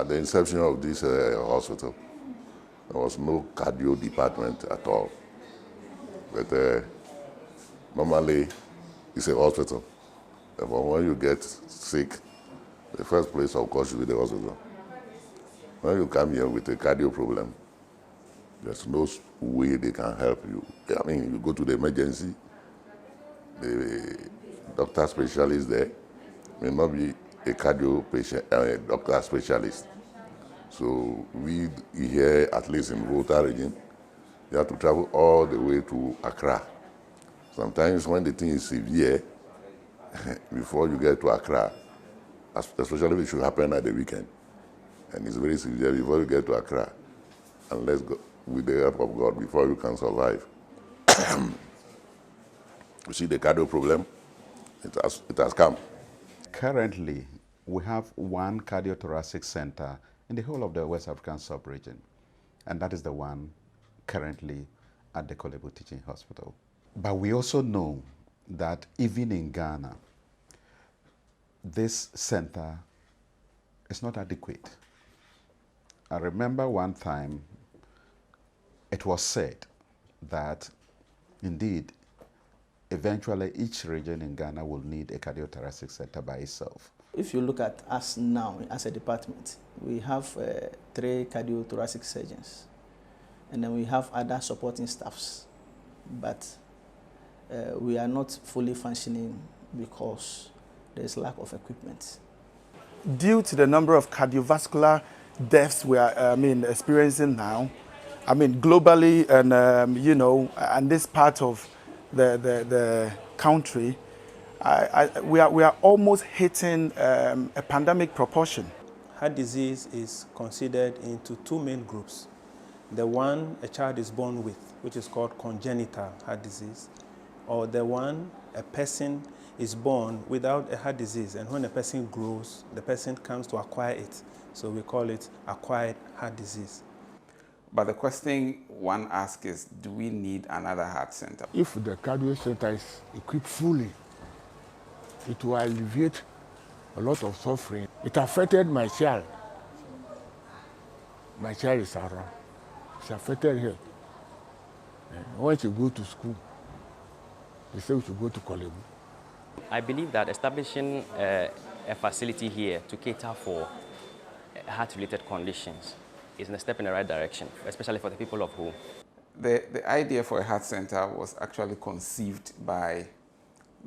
At the inception of this hospital, there was no cardio department at all. But normally, it's a hospital. But when you get sick, the first place, of course, should be the hospital. When you come here with a cardio problem, there's no way they can help you. I mean, you go to the emergency, the doctor specialist there may not be a cardio patient, a doctor specialist. So we here, at least in Volta region, you have to travel all the way to Accra. Sometimes when the thing is severe, before you get to Accra, especially if it should happen at the weekend, and it's very severe before you get to Accra, unless with the help of God, before you can survive. You see the cardio problem, it has come. Currently, we have one cardiothoracic center in the whole of the West African sub-region, and that is the one currently at the Kolebu Teaching Hospital. But we also know that even in Ghana, this center is not adequate. I remember one time it was said that indeed, eventually each region in Ghana will need a cardiothoracic center by itself. If you look at us now as a department, we have 3 cardiothoracic surgeons, and then we have other supporting staffs, but we are not fully functioning because there is lack of equipment. Due to the number of cardiovascular deaths we are experiencing now, globally, and and this part of the country, we are almost hitting a pandemic proportion. Heart disease is considered into 2 main groups. The one a child is born with, which is called congenital heart disease, or the one a person is born without a heart disease, and when a person grows, the person comes to acquire it. So we call it acquired heart disease. But the question one asks is, do we need another heart center? If the cardio center is equipped fully, it will alleviate a lot of suffering. It affected my child. My child is around. It's affected her. When she go to school, they say we should go to Kolebu. I believe that establishing a facility here to cater for heart-related conditions is a step in the right direction, especially for the people of Ho. The idea for a heart center was actually conceived by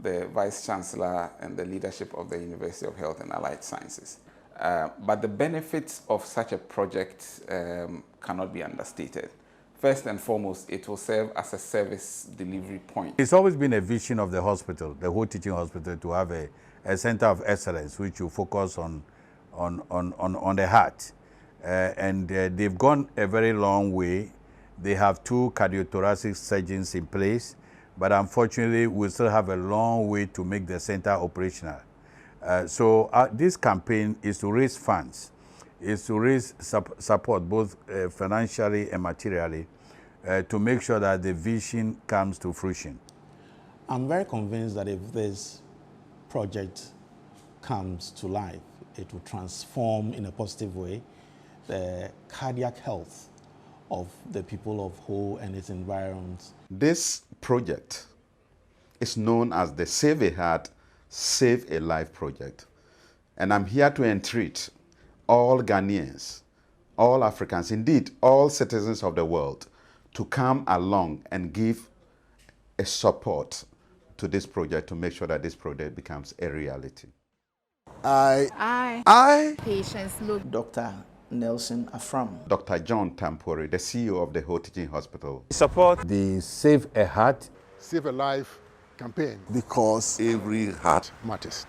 the Vice Chancellor and the leadership of the University of Health and Allied Sciences. But the benefits of such a project cannot be understated. First and foremost, it will serve as a service delivery point. It's always been a vision of the hospital, the whole teaching hospital, to have a center of excellence which will focus on the heart. And they've gone a very long way. They have 2 cardiothoracic surgeons in place, but unfortunately, we still have a long way to make the center operational. So this campaign is to raise funds, is to raise support both financially and materially to make sure that the vision comes to fruition. I'm very convinced that if this project comes to life, it will transform in a positive way the cardiac health of the people of Ho and its environs. This project is known as the Save a Heart, Save a Life project. And I'm here to entreat all Ghanaians, all Africans, indeed all citizens of the world, to come along and give a support to this project to make sure that this project becomes a reality. Patients look. Dr. Nelson Afram. Dr. John Tampori, the CEO of the Ho Teaching Hospital. Support the Save a Heart, Save a Life campaign. Because every heart matters.